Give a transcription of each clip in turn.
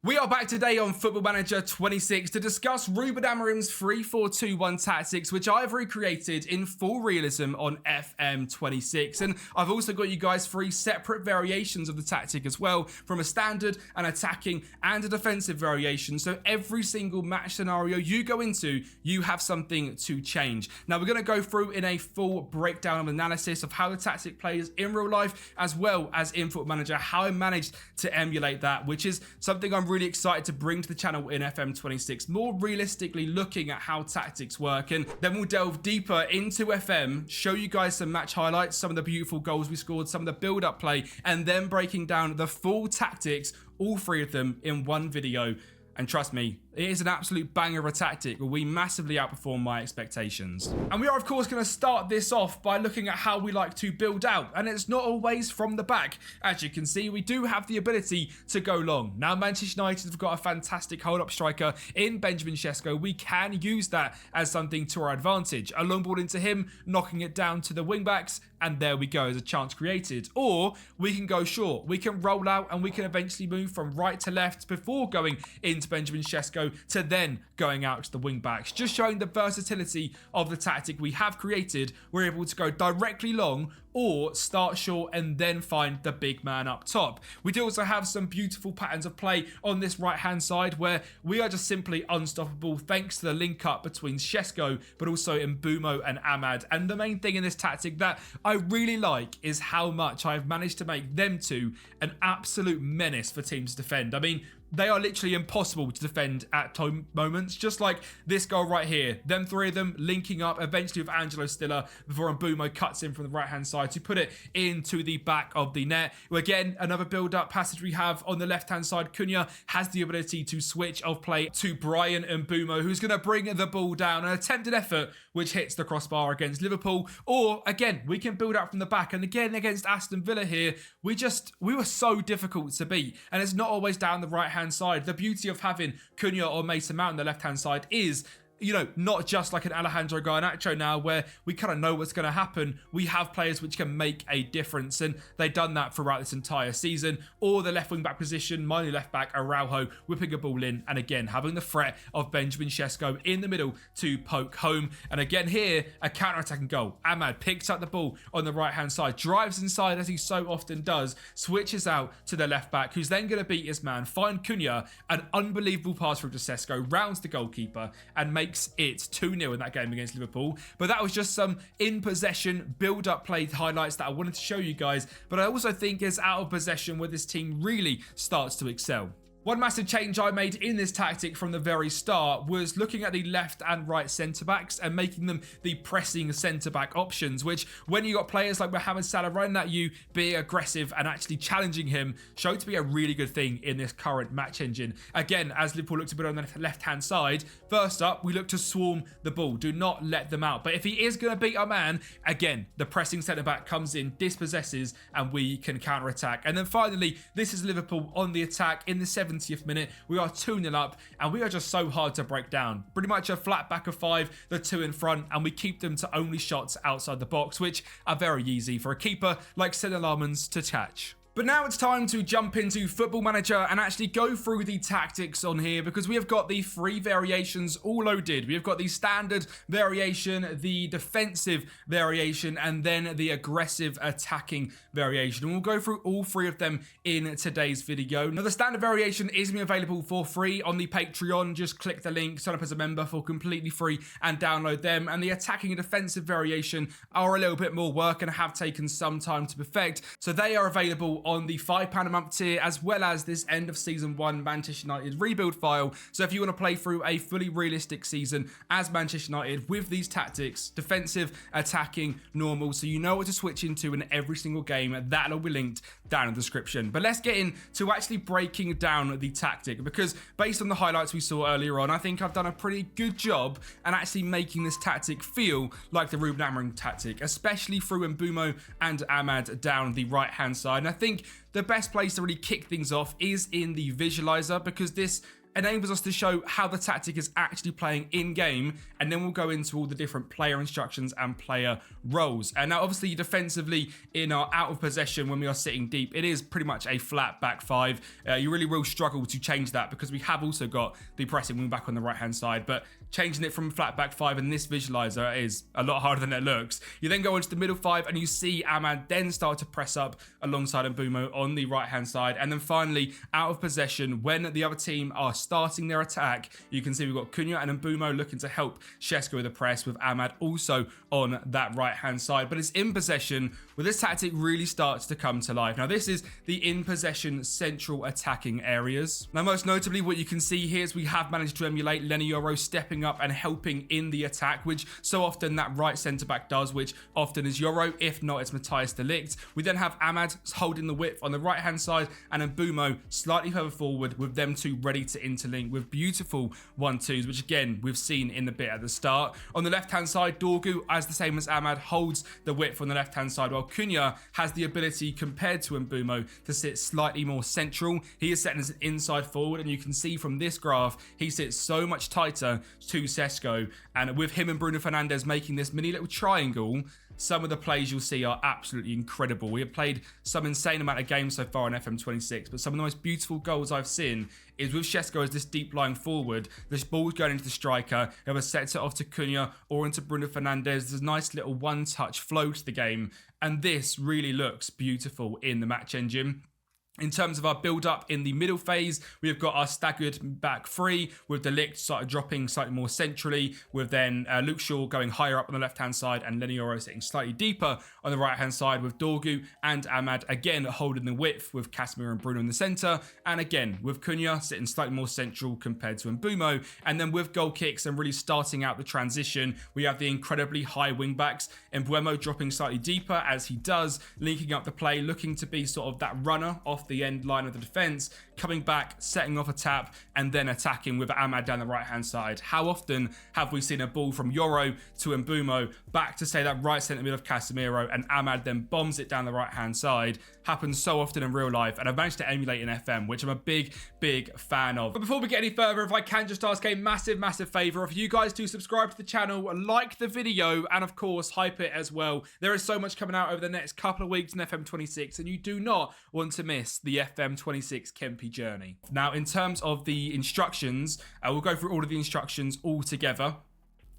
We are back today on Football Manager 26 to discuss Ruben Amorim's 3-4-2-1 tactics, which I've recreated in full realism on FM26. And I've also got you guys 3 separate variations of the tactic as well, from a standard, an attacking, and a defensive variation. So every single match scenario you go into, you have something to change. Now we're going to go through in a full breakdown of analysis of how the tactic plays in real life, as well as in Football Manager, how I managed to emulate that, which is something I'm really excited to bring to the channel in FM26, more realistically looking at how tactics work. And then we'll delve deeper into FM, show you guys some match highlights, some of the beautiful goals we scored, some of the build-up play, and then breaking down the full tactics, all 3 of them in one video. And trust me, it is an absolute banger of a tactic where we massively outperform my expectations. And we are, of course, going to start this off by looking at how we like to build out. And it's not always from the back. As you can see, we do have the ability to go long. Now, Manchester United have got a fantastic hold-up striker in Benjamin Sesko. We can use that as something to our advantage. A long ball into him, knocking it down to the wing-backs, and there we go, as a chance created. Or we can go short. We can roll out and we can eventually move from right to left before going into Benjamin Sesko to then going out to the wing backs. Just showing the versatility of the tactic we have created. We're able to go directly long or start short and then find the big man up top. We do also have some beautiful patterns of play on this right hand side where we are just simply unstoppable thanks to the link up between Sesko but also Mbeumo and Amad. And the main thing in this tactic that I really like is how much I've managed to make them two an absolute menace for teams to defend. I mean, they are literally impossible to defend at moments, just like this goal right here. Them 3 of them linking up eventually with Angelo Stiller before Mbeumo cuts in from the right-hand side to put it into the back of the net. Again, another build-up passage we have on the left-hand side. Cunha has the ability to switch of play to Brian Mbeumo, who's going to bring the ball down. An attempted effort which hits the crossbar against Liverpool. Or, again, we can build up from the back. And again, against Aston Villa here, we were so difficult to beat. And it's not always down the right-hand side. The beauty of having Cunha or Mason Mount on the left-hand side is, you know, not just like an Alejandro Garnacho now where we kind of know what's going to happen. We have players which can make a difference, and they've done that throughout this entire season. Or the left wing back position, Manu left back, Araujo whipping a ball in, and again having the threat of Benjamin Sesko in the middle to poke home. And again here, a counter-attacking goal. Amad picks up the ball on the right-hand side, drives inside as he so often does, switches out to the left back, who's then going to beat his man, find Cunha, an unbelievable pass through to Sesko, rounds the goalkeeper, and makes it 2-0 in that game against Liverpool. But that was just some in possession build-up play highlights that I wanted to show you guys. But I also think it's out of possession where this team really starts to excel. One massive change I made in this tactic from the very start was looking at the left and right centre-backs and making them the pressing centre-back options, which when you got players like Mohamed Salah running at you, being aggressive and actually challenging him, showed to be a really good thing in this current match engine. Again, as Liverpool look to put on the left-hand side, first up, we look to swarm the ball. Do not let them out. But if he is going to beat our man, again, the pressing centre-back comes in, dispossesses, and we can counter-attack. And then finally, this is Liverpool on the attack in the 70th minute. We are 2-0 up and we are just so hard to break down. Pretty much a flat back of 5, the 2 in front, and we keep them to only shots outside the box, which are very easy for a keeper like Senna Lamans to catch. But now it's time to jump into Football Manager and actually go through the tactics on here, because we have got the 3 variations all loaded. We have got the standard variation, the defensive variation, and then the aggressive attacking variation. And we'll go through all 3 of them in today's video. Now, the standard variation is available for free on the Patreon. Just click the link, sign up as a member for completely free and download them. And the attacking and defensive variation are a little bit more work and have taken some time to perfect. So they are available on the £5 a month tier, as well as this end of season 1 Manchester United rebuild file. So if you want to play through a fully realistic season as Manchester United with these tactics, defensive, attacking, normal, so you know what to switch into in every single game, that'll be linked down in the description. But let's get into actually breaking down the tactic, because based on the highlights we saw earlier on, I think I've done a pretty good job and actually making this tactic feel like the Ruben Amorim tactic, especially through Mbeumo and Amad down the right hand side. And I think the best place to really kick things off is in the visualizer, because this enables us to show how the tactic is actually playing in game, and then we'll go into all the different player instructions and player roles. And now obviously defensively in our out of possession when we are sitting deep, it is pretty much a flat back five. You really will struggle to change that because we have also got the pressing wing back on the right hand side, but changing it from flat back five in this visualizer is a lot harder than it looks. You then go into the middle five and you see Amad then start to press up alongside Mbeumo on the right hand side. And then finally out of possession, when the other team are starting their attack, you can see we've got Cunha and Mbeumo looking to help Šeško with the press, with Amad also on that right hand side. But it's in possession where this tactic really starts to come to life. Now this is the in possession central attacking areas. Now most notably what you can see here is we have managed to emulate Lenioro stepping up and helping in the attack, which so often that right centre back does, which often is Yoro, if not it's Matthias de Ligt. We then have Amad holding the width on the right hand side and Mbeumo slightly further forward, with them two ready to interlink with beautiful 1-2s, which again we've seen in the bit at the start. On the left hand side, Dorgu, as the same as Amad, holds the width on the left hand side, while Cunha has the ability compared to Mbeumo to sit slightly more central. He is setting as an inside forward, and you can see from this graph he sits so much tighter to Šeško, and with him and Bruno Fernandes making this mini little triangle, some of the plays you'll see are absolutely incredible. We have played some insane amount of games so far on FM26, but some of the most beautiful goals I've seen is with Šeško as this deep lying forward. This ball's going into the striker, whoever sets it off to Cunha or into Bruno Fernandes. There's a nice little one-touch flow to the game, and this really looks beautiful in the match engine. In terms of our build-up in the middle phase, we have got our staggered back three, with de Ligt started dropping slightly more centrally, with then Luke Shaw going higher up on the left-hand side and Lenioro sitting slightly deeper on the right-hand side, with Dorgu and Amad again holding the width, with Casemiro and Bruno in the centre, and again with Cunha sitting slightly more central compared to Mbeumo. And then with goal kicks and really starting out the transition, we have the incredibly high wing-backs, Mbeumo dropping slightly deeper as he does, linking up the play, looking to be sort of that runner off the end line of the defense, coming back, setting off a tap, and then attacking with Amad down the right hand side. How often have we seen a ball from Yoro to Mbeumo back to, say, that right centre mid of Casemiro, and Amad then bombs it down the right hand side? Happens so often in real life, and I've managed to emulate in FM, which I'm a big fan of. But before we get any further, if I can just ask a massive favour of you guys to subscribe to the channel, like the video, and of course hype it as well. There is so much coming out over the next couple of weeks in FM26, and you do not want to miss the FM26 Kempi journey. Now, in terms of the instructions, we'll go through all of the instructions all together.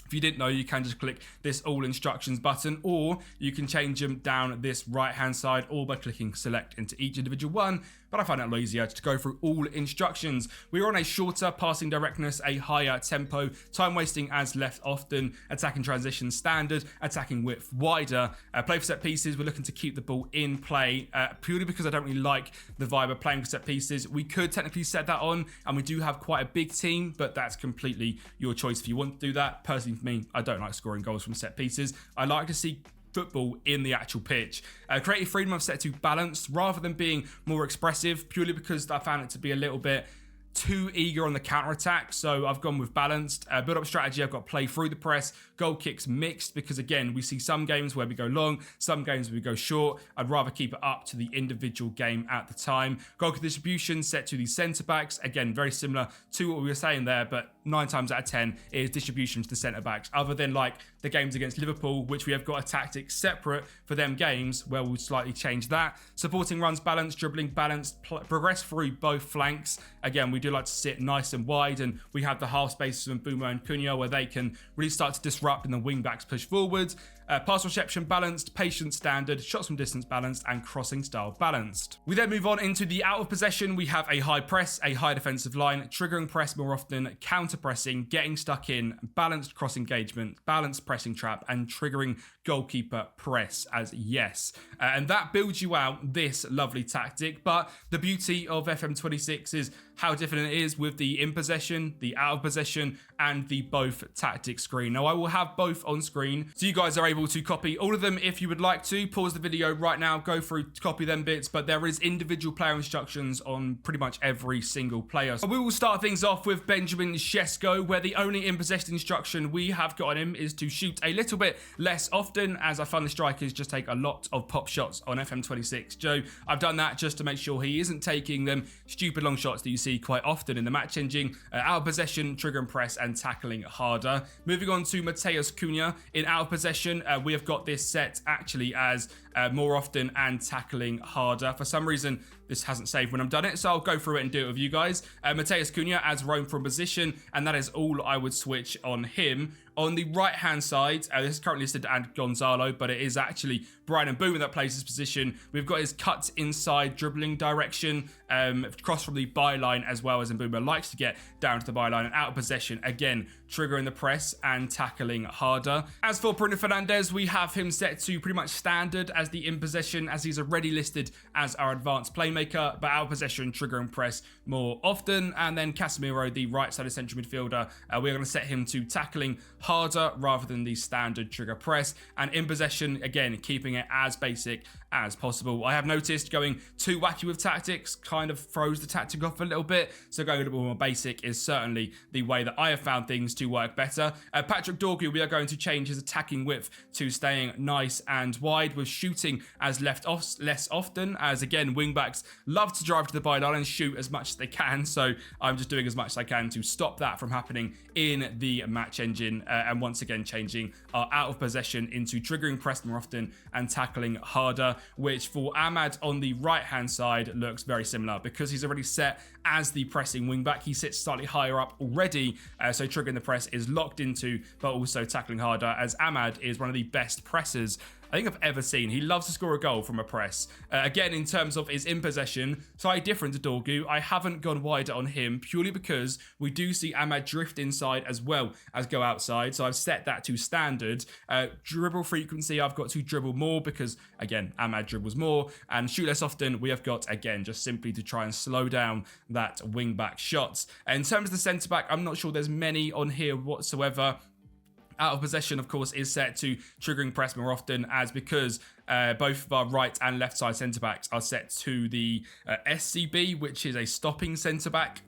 If you didn't know, you can just click this all instructions button, or you can change them down this right hand side, or by clicking select into each individual one. But I find it a lot easier to go through all instructions. We're on a shorter passing directness, a higher tempo, time wasting as left often, attacking transition standard, attacking width wider. Play for set pieces, we're looking to keep the ball in play, purely because I don't really like the vibe of playing for set pieces. We could technically set that on, and we do have quite a big team, but that's completely your choice if you want to do that. Personally for me, I don't like scoring goals from set pieces. I like to see football in the actual pitch. Creative freedom I've set to balanced rather than being more expressive, purely because I found it to be a little bit too eager on the counter-attack, so I've gone with balanced. Build-up strategy, I've got play through the press, goal kicks mixed, because again, we see some games where we go long, some games where we go short. I'd rather keep it up to the individual game at the time. Goal kick distribution set to the centre-backs, again, very similar to what we were saying there, but 9 times out of 10 is distribution to the centre-backs, other than like the games against Liverpool, which we have got a tactic separate for them games, where we'll slightly change that. Supporting runs balanced, dribbling balanced, progress through both flanks. Again, we do like to sit nice and wide, and we have the half spaces of Mbeumo and Cunha where they can really start to disrupt and the wing backs push forwards. Pass reception balanced, patience standard, shots from distance balanced, and crossing style balanced. We then move on into the out of possession. We have a high press, a high defensive line, triggering press more often, counter pressing, getting stuck in, balanced cross engagement, balanced pressing trap, and triggering goalkeeper press as yes. And that builds you out this lovely tactic. But the beauty of FM26 is how different it is with the in possession, the out of possession, and the both tactic screen. Now I will have both on screen, so you guys are able able to copy all of them if you would like to. Pause the video right now, go through, copy them bits, but there is individual player instructions on pretty much every single player. So we will start things off with Benjamin Sesko, where the only in possession instruction we have got on him is to shoot a little bit less often, as I find the strikers just take a lot of pop shots on FM26. Joe, I've done that just to make sure he isn't taking them stupid long shots that you see quite often in the match engine. Out of possession, trigger and press, and tackling harder. Moving on to Matheus Cunha. In out of possession, we have got this set actually as more often and tackling harder. For some reason, this hasn't saved when I've done it, so I'll go through it and do it with you guys. Matheus Cunha as roam from position, and that is all I would switch on him. On the right-hand side, this is currently listed as Gonzalo, but it is actually Brian Mbeumo that plays his position. We've got his cut inside dribbling direction, cross from the byline, as well as Mbeumo likes to get down to the byline, and out of possession, again, triggering the press and tackling harder. As for Bruno Fernandes, we have him set to pretty much standard as the in possession, as he's already listed as our advanced playmaker, but out of possession, trigger and press more often. And then Casemiro, the right-sided central midfielder, we're going to set him to tackling harder rather than the standard trigger press. And in possession, again, keeping it as basic as possible. I have noticed going too wacky with tactics kind of throws the tactic off a little bit, so going a little more basic is certainly the way that I have found things to work better. Patrick Dorgu, we are going to change his attacking width to staying nice and wide, with shooting as less often, as again, wingbacks love to drive to the byline and shoot as much as they can, so I'm just doing as much as I can to stop that from happening in the match engine, and once again changing our out of possession into triggering press more often and tackling harder, which for Ahmad on the right hand side looks very similar because he's already set as the pressing wingback. He sits slightly higher up already, so triggering the press is locked into, but also tackling harder, as Ahmad is one of the best pressers I think I've ever seen. He loves to score a goal from a press. Again, in terms of his in possession, slightly different to Dorgu. I haven't gone wider on him purely because we do see Ahmad drift inside as well as go outside. So I've set that to standard. Dribble frequency, I've got to dribble more because, again, Ahmad dribbles more. And shoot less often, we have got, again, just simply to try and slow down that wing-back shots. In terms of the centre-back, I'm not sure there's many on here whatsoever. Out of possession, of course, is set to triggering press more often, as because both of our right and left side centre-backs are set to the SCB, which is a stopping centre-back.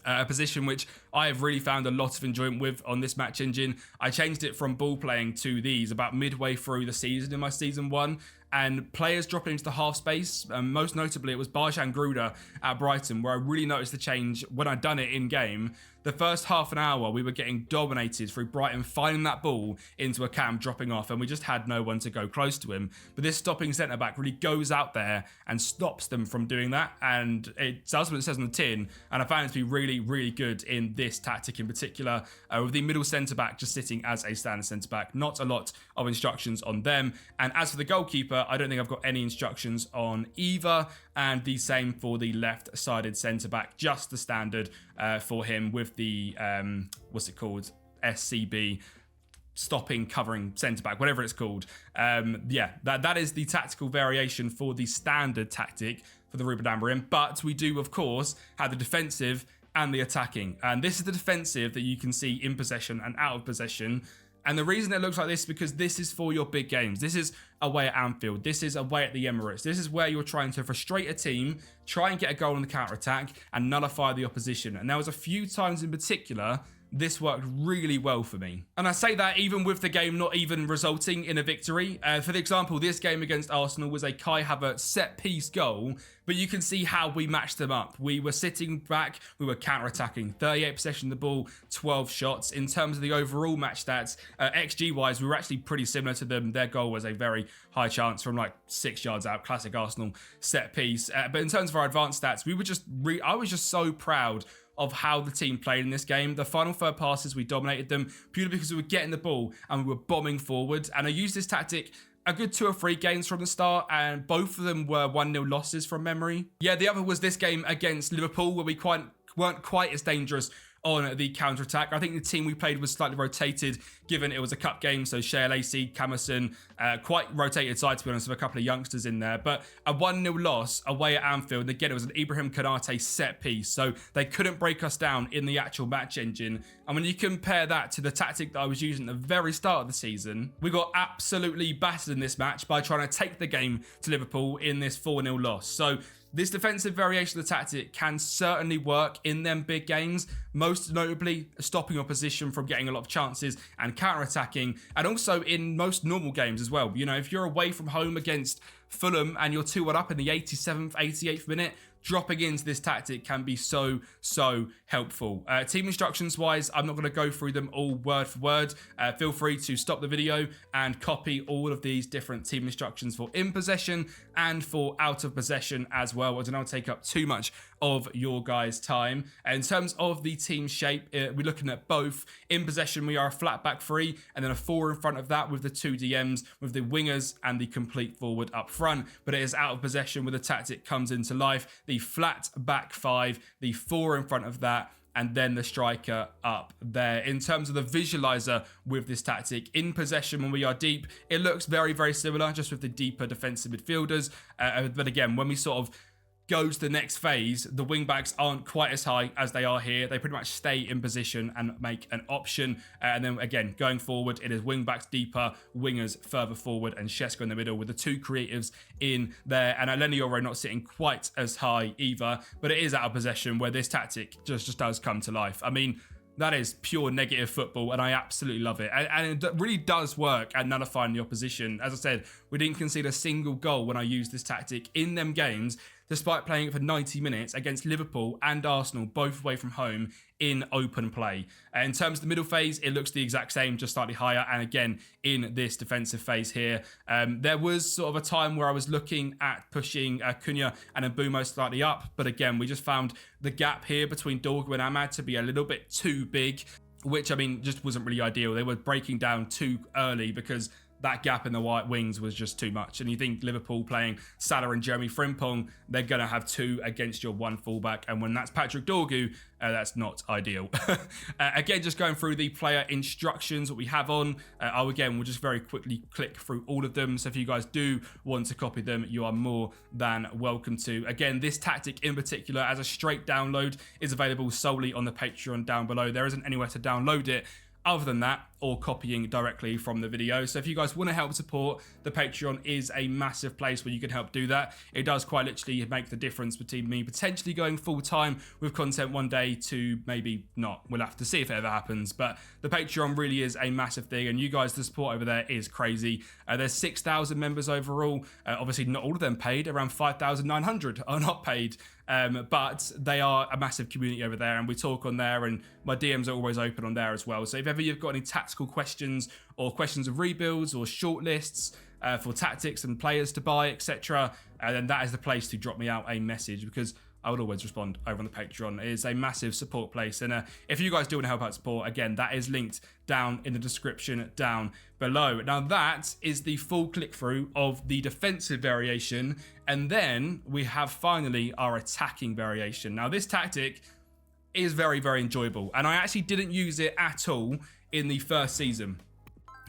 A position which I have really found a lot of enjoyment with on this match engine. I changed it from ball playing to these about midway through the season in my season 1, and players dropping into the half space, most notably it was Barjan Gruda at Brighton, where I really noticed the change when I'd done it in game. The first half an hour we were getting dominated through Brighton finding that ball into a cam dropping off, and we just had no one to go close to him. But this stopping centre-back really goes out there and stops them from doing that, and it does what it says on the tin, and I found it to be really, really good in this tactic in particular, with the middle centre-back just sitting as a standard centre-back. Not a lot of instructions on them. And as for the goalkeeper, I don't think I've got any instructions on either, and the same for the left-sided centre-back, just the standard for him with the, what's it called, SCB, stopping, covering centre-back, whatever it's called. Yeah, that is the tactical variation for the standard tactic for the Ruben Amorim, but we do, of course, have the defensive and the attacking, and this is the defensive that you can see in possession and out of possession. And the reason it looks like this is because this is for your big games. This is away at Anfield. This is away at the Emirates. This is where you're trying to frustrate a team, try and get a goal on the counter-attack, and nullify the opposition. And there was a few times in particular this worked really well for me. And I say that even with the game not even resulting in a victory. For the example, this game against Arsenal was a Kai Havertz set-piece goal, but you can see how we matched them up. We were sitting back, we were counter-attacking, 38 possession of the ball, 12 shots. In terms of the overall match stats, XG-wise, we were actually pretty similar to them. Their goal was a very high chance from like 6 yards out, classic Arsenal set-piece. But in terms of our advanced stats, we were just, I was just so proud of how the team played in this game. The final third passes, we dominated them purely because we were getting the ball and we were bombing forward. And I used this tactic a good 2 or 3 games from the start, and both of them were 1-0 losses from memory. Yeah, the other was this game against Liverpool, where we weren't quite as dangerous on the counter-attack. I think the team we played was slightly rotated, given it was a cup game, so Shea Lacey, Camerson, quite rotated side, to be honest, with a couple of youngsters in there. But a 1-0 loss away at Anfield, and again, it was an Ibrahim Konate set piece, so they couldn't break us down in the actual match engine. And when you compare that to the tactic that I was using at the very start of the season, we got absolutely battered in this match by trying to take the game to Liverpool in this 4-0 loss. So this defensive variation of the tactic can certainly work in them big games, most notably stopping opposition from getting a lot of chances and counter-attacking, and also in most normal games as well. You know, if you're away from home against Fulham and you're 2-1 up in the 87th, 88th minute, dropping into this tactic can be so helpful. Team instructions wise, I'm not going to go through them all word for word. Feel free to stop the video and copy all of these different team instructions for in possession and for out of possession as well. I don't want to take up too much of your guys' time. In terms of the team shape, we're looking at both. In possession, we are a flat back three, and then a 4 in front of that with the 2 DMs, with the wingers and the complete forward up front. But it is out of possession where the tactic comes into life. The flat back 5, the 4 in front of that, and then the striker up there. In terms of the visualizer with this tactic, in possession when we are deep, it looks very similar, just with the deeper defensive midfielders. But again, when we sort of go to the next phase, the wing backs aren't quite as high as they are here. They pretty much stay in position and make an option. And then again, going forward, it is wing backs deeper, wingers further forward, and Shesko in the middle with the 2 creatives in there. And Eleni Oro not sitting quite as high either, but it is out of possession where this tactic just does come to life. I mean, that is pure negative football, and I absolutely love it. And it really does work at nullifying the opposition. As I said, we didn't concede a single goal when I used this tactic in them games, despite playing it for 90 minutes against Liverpool and Arsenal, both away from home in open play. In terms of the middle phase, it looks the exact same, just slightly higher. And again, in this defensive phase here, there was sort of a time where I was looking at pushing Cunha and Mbumo slightly up. But again, we just found the gap here between Dorgu and Ahmad to be a little bit too big, which, I mean, just wasn't really ideal. They were breaking down too early because that gap in the white wings was just too much. And you think Liverpool playing Salah and Jeremy Frimpong, they're going to have 2 against your 1 fullback. And when that's Patrick Dorgu, that's not ideal. Again, just going through the player instructions, what we have on. We'll just very quickly click through all of them. So if you guys do want to copy them, you are more than welcome to. Again, this tactic in particular, as a straight download, is available solely on the Patreon down below. There isn't anywhere to download it other than that, or copying directly from the video. So if you guys want to help support, the Patreon is a massive place where you can help do that. It does quite literally make the difference between me potentially going full time with content one day to maybe not. We'll have to see if it ever happens, but the Patreon really is a massive thing, and you guys, the support over there is crazy. There's 6,000 members overall. Obviously not all of them paid, around 5,900 are not paid. But they are a massive community over there, and we talk on there, and my DMs are always open on there as well. So if ever you've got any tactical questions or questions of rebuilds or shortlists for tactics and players to buy, etc., then that is the place to drop me out a message, because I would always respond over on the Patreon. It is a massive support place. And if you guys do want to help out support, again, that is linked down in the description down below. Now, that is the full click through of the defensive variation. And then we have finally our attacking variation. Now, this tactic is very enjoyable. And I actually didn't use it at all in the first season.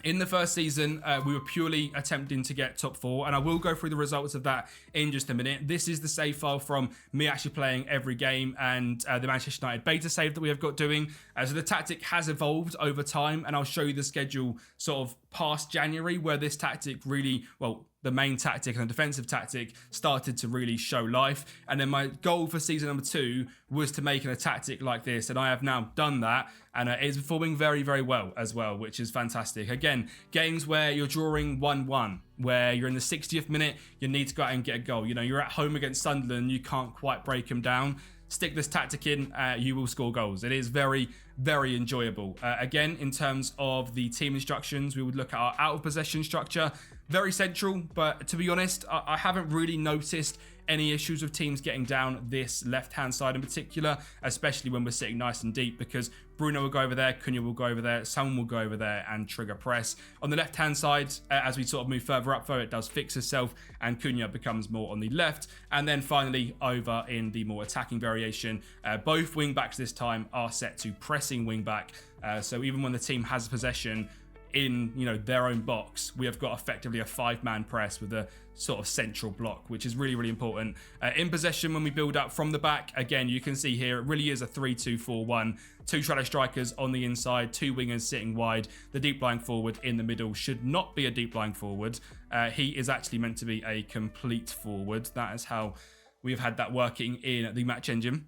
In the first season, we were purely attempting to get top 4, and I will go through the results of that in just a minute. This is the save file from me actually playing every game, and the Manchester United beta save that we have got doing. So the tactic has evolved over time, and I'll show you the schedule sort of past January, where this tactic really, well, the main tactic and the defensive tactic started to really show life. And then my goal for season number 2 was to make a tactic like this, and I have now done that, and it is performing very well as well, which is fantastic. Again, games where you're drawing 1-1, where you're in the 60th minute, you need to go out and get a goal. You know, you're at home against Sunderland, you can't quite break them down. Stick this tactic in, you will score goals. It is very very enjoyable. Again, in terms of the team instructions, we would look at our out of possession structure, very central, but to be honest, I haven't really noticed any issues with teams getting down this left-hand side in particular, especially when we're sitting nice and deep, because Bruno will go over there, Cunha will go over there, someone will go over there and trigger press. On the left-hand side, as we sort of move further up though, it does fix itself and Cunha becomes more on the left. And then finally, over in the more attacking variation, both wing-backs this time are set to pressing wing-back. So even when the team has possession in their own box, we have got effectively a 5-man press with a sort of central block, which is really, really important. In possession, when we build up from the back, again, you can see here, it really is a 3-2-4-1. 2 shadow strikers on the inside, 2 wingers sitting wide. The deep lying forward in the middle should not be a deep lying forward. He is actually meant to be a complete forward. That is how we've had that working in the match engine.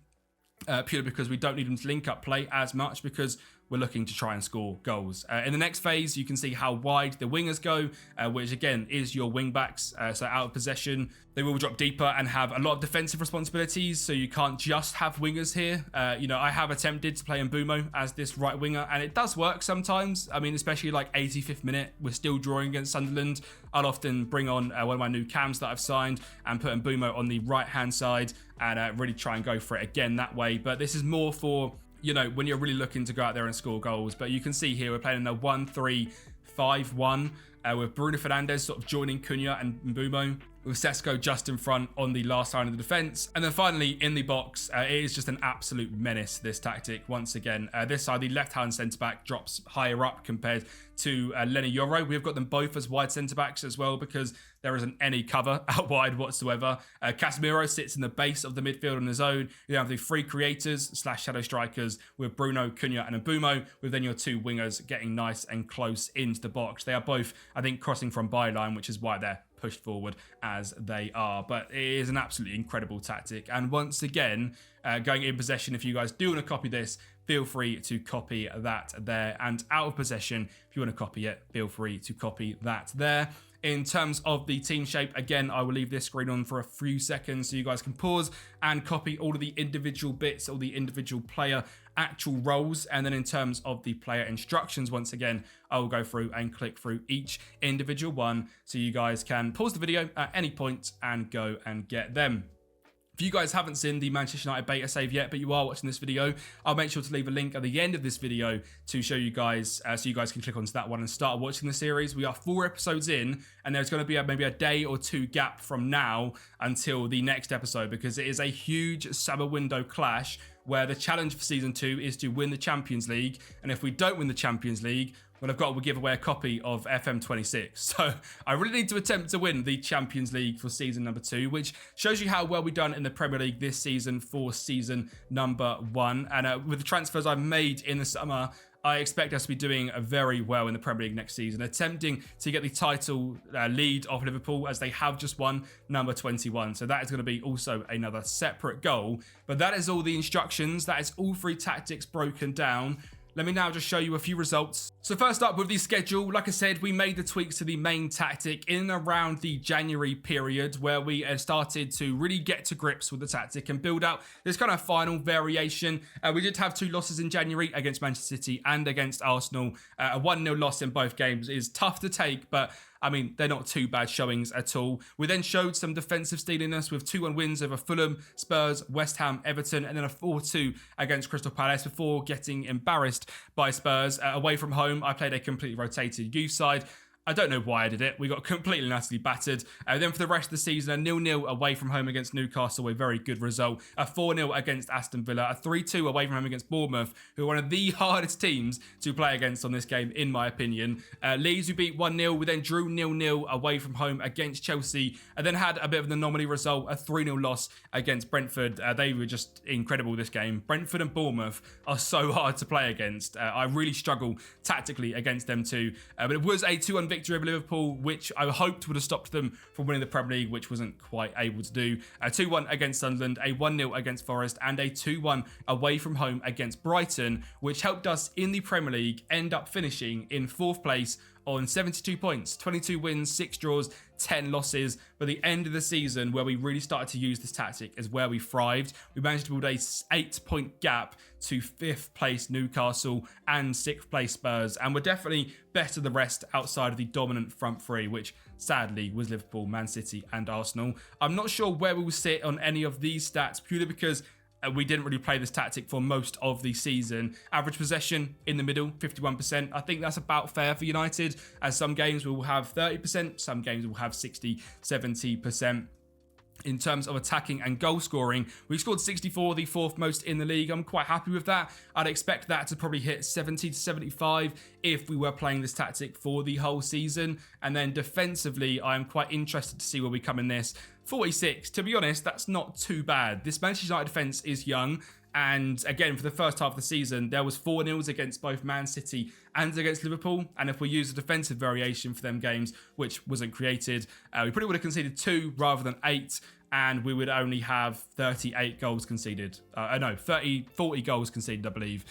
Purely because we don't need them to link up play as much, because we're looking to try and score goals. In the next phase, you can see how wide the wingers go, which again is your wing backs. So out of possession, they will drop deeper and have a lot of defensive responsibilities. So you can't just have wingers here. I have attempted to play Mbeumo as this right winger, and it does work sometimes. I mean, especially like 85th minute, we're still drawing against Sunderland. I'll often bring on one of my new cams that I've signed and put Mbeumo on the right hand side and really try and go for it again that way. But this is more for when you're really looking to go out there and score goals. But you can see here we're playing in a 1-3-5-1 with Bruno Fernandes sort of joining Cunha and Mbeumo, with Sesko just in front on the last line of the defence. And then finally in the box, it is just an absolute menace, this tactic. Once again, this side, the left-hand centre-back drops higher up compared to Lenny Yoro. We've got them both as wide centre-backs as well, because there isn't any cover out wide whatsoever. Casemiro sits in the base of the midfield on his own. You have the 3 creators / shadow strikers with Bruno, Cunha and Mbeumo, with then your 2 wingers getting nice and close into the box. They are both, I think, crossing from byline, which is why they're pushed forward as they are. But it is an absolutely incredible tactic. And once again, going in possession, if you guys do want to copy this, feel free to copy that there. And out of possession, if you want to copy it, feel free to copy that there. In terms of the team shape, again, I will leave this screen on for a few seconds so you guys can pause and copy all of the individual bits, all the individual player actual roles. And then in terms of the player instructions, once again, I will go through and click through each individual one so you guys can pause the video at any point and go and get them. If you guys haven't seen the Manchester United beta save yet, but you are watching this video, I'll make sure to leave a link at the end of this video to show you guys, so you guys can click onto that one and start watching the series. We are 4 episodes in, and there's going to be maybe a day or 2 gap from now until the next episode, because it is a huge summer window clash where the challenge for season 2 is to win the Champions League. And if we don't win the Champions League, well, we'll give away a copy of FM26. So I really need to attempt to win the Champions League for season number 2, which shows you how well we've done in the Premier League this season for season number 1. And with the transfers I've made in the summer, I expect us to be doing very well in the Premier League next season, attempting to get the title lead off Liverpool, as they have just won number 21. So that is going to be also another separate goal. But that is all the instructions. That is all 3 tactics broken down. Let me now just show you a few results. So first up with the schedule, like I said, we made the tweaks to the main tactic in and around the January period, where we started to really get to grips with the tactic and build out this kind of final variation. We did have 2 losses in January against Manchester City and against Arsenal. A 1-0 loss in both games is tough to take, but I mean, they're not too bad showings at all. We then showed some defensive steeliness with 2-1 wins over Fulham, Spurs, West Ham, Everton, and then a 4-2 against Crystal Palace before getting embarrassed by Spurs. Away from home, I played a completely rotated youth side. I don't know why I did it. We got completely and utterly battered. Then for the rest of the season, a 0-0 away from home against Newcastle, a very good result. A 4-0 against Aston Villa. A 3-2 away from home against Bournemouth, who are one of the hardest teams to play against on this game, in my opinion. Leeds, we beat 1-0. We then drew 0-0 away from home against Chelsea, and then had a bit of an anomaly result, a 3-0 loss against Brentford. They were just incredible this game. Brentford and Bournemouth are so hard to play against. I really struggle tactically against them too. But it was a 2-1 victory over Liverpool, which I hoped would have stopped them from winning the Premier League, which wasn't quite able to do. A 2-1 against Sunderland, a 1-0 against Forest, and a 2-1 away from home against Brighton, which helped us in the Premier League end up finishing in 4th place on 72 points, 22 wins, 6 draws, 10 losses. But the end of the season, where we really started to use this tactic, is where we thrived. We managed to build a 8-point gap to 5th place Newcastle and 6th place Spurs, and we're definitely better than the rest outside of the dominant front three, which sadly was Liverpool, Man City and Arsenal. I'm not sure where we will sit on any of these stats, purely because we didn't really play this tactic for most of the season. Average possession in the middle, 51%. I think that's about fair for United, as some games we will have 30%, some games will have 60, 70%. In terms of attacking and goal scoring, we scored 64, the 4th most in the league. I'm quite happy with that. I'd expect that to probably hit 70 to 75 if we were playing this tactic for the whole season. And then defensively, I'm quite interested to see where we come in this. 46, to be honest, that's not too bad. This Manchester United defence is young. And again, for the first half of the season, there was 4-0s against both Man City and against Liverpool. And if we use a defensive variation for them games, which wasn't created, we probably would have conceded 2 rather than 8. And we would only have 38 goals conceded. 40 goals conceded, I believe.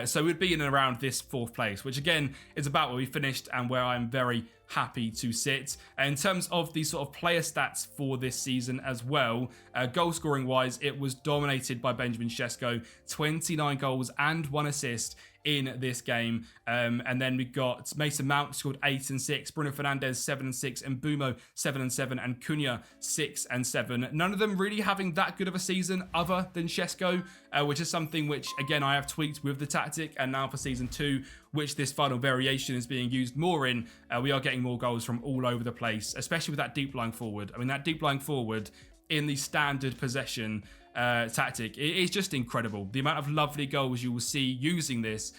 So we'd be in and around this 4th place, which again is about where we finished and where I'm very happy to sit. In terms of the sort of player stats for this season as well, goal scoring wise, it was dominated by Benjamin Sesko, 29 goals and 1 assist in this game. And then we got Mason Mount scored 8 and 6, Bruno Fernandes 7 and 6, and Mbumo 7 and 7, and Cunha 6 and 7. None of them really having that good of a season other than Sesko, which is something which, again, I have tweaked with the tactic, and now for season 2, which this final variation is being used more in, we are getting more goals from all over the place, especially with that deep lying forward. I mean, that deep lying forward in the standard possession tactic, it is just incredible. The amount of lovely goals you will see using this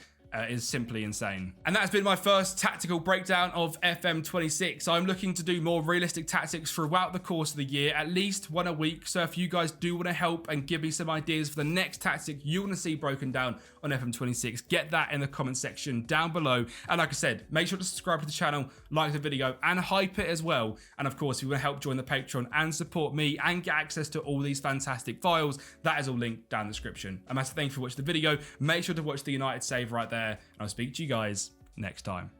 is simply insane. And that's been my first tactical breakdown of FM26. I'm looking to do more realistic tactics throughout the course of the year, at least one a week. So if you guys do want to help and give me some ideas for the next tactic you want to see broken down on FM26, get that in the comment section down below. And like I said, make sure to subscribe to the channel, like the video, and hype it as well. And of course, if you want to help join the Patreon and support me and get access to all these fantastic files, that is all linked down in the description. A massive thank you for watching the video. Make sure to watch the United save right there. And I'll speak to you guys next time.